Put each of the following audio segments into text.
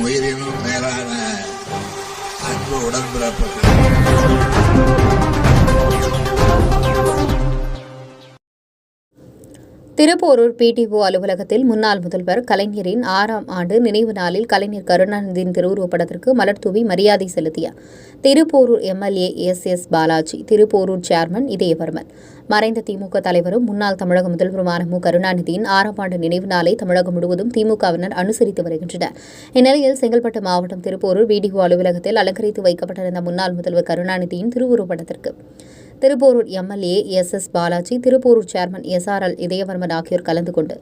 உயிரினும் மேலான அன்பு உடன்பிறப்புகள். திருப்போரூர் பிடிஓ அலுவலகத்தில் முன்னாள் முதல்வர் கலைஞரின் 6ஆம் ஆண்டு நினைவு நாளில் கலைஞர் கருணாநிதியின் திருவுருவப்படத்திற்கு மலர் தூவி மரியாதை செலுத்திய Thiruporur MLA S Balaji, Thiruporur chairman Idhayavarman. மறைந்த திமுக தலைவரும் முன்னாள் தமிழக முதல்வருமான மு. கருணாநிதியின் 6ஆம் ஆண்டு நினைவு நாளை தமிழகம் முழுவதும் திமுகவினர் அனுசரித்து வருகின்றனர். இந்நிலையில் செங்கல்பட்டு மாவட்டம் திருப்போரூர் பிடிஓ அலுவலகத்தில் அலங்கரித்து வைக்கப்பட்டிருந்த முன்னாள் முதல்வர் கருணாநிதியின் திருவுருவப்படத்திற்கு Thiruporur MLA S Balaji, Thiruporur chairman SRL Idhayavarman ஆகியோர் கலந்து கொண்டு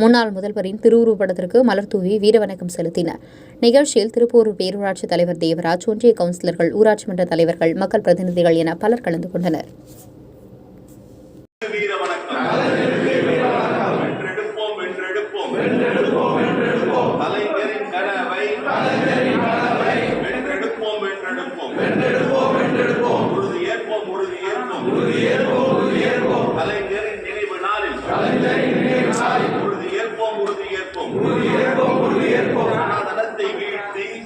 முன்னாள் முதல்வரின் திருவுருவப்படத்திற்கு மலர் தூவி வீரவணக்கம் செலுத்தினர். நிகழ்ச்சியில் திருப்போரூர் பேரூராட்சி தலைவர் தேவராஜ், ஒன்றிய கவுன்சிலர்கள், ஊராட்சி மன்ற தலைவர்கள், மக்கள் பிரதிநிதிகள் என பலர் கலந்து கொண்டனர். கலைஞரின் நினைவு நாளில்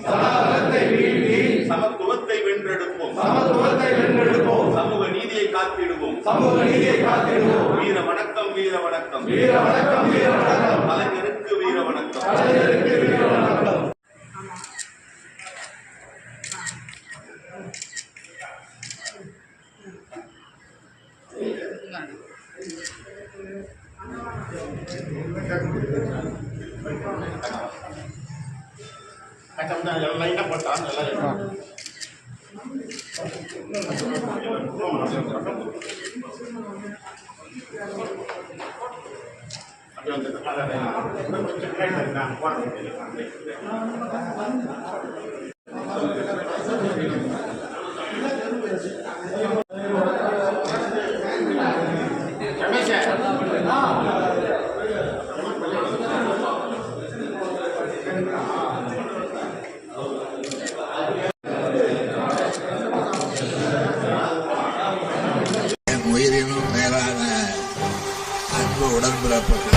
சனாதனத்தை வீழ்த்தி சமத்துவத்தை வென்றெடுப்போம். சமூக நீதியை காத்திடுவோம். வீர வணக்கம், வீர வணக்கம், கலைஞருக்கு வீர வணக்கம். லைனா போட்டா நல்லா உயிரினும் மேலான அன்பு உடன்பிறப்புகள்.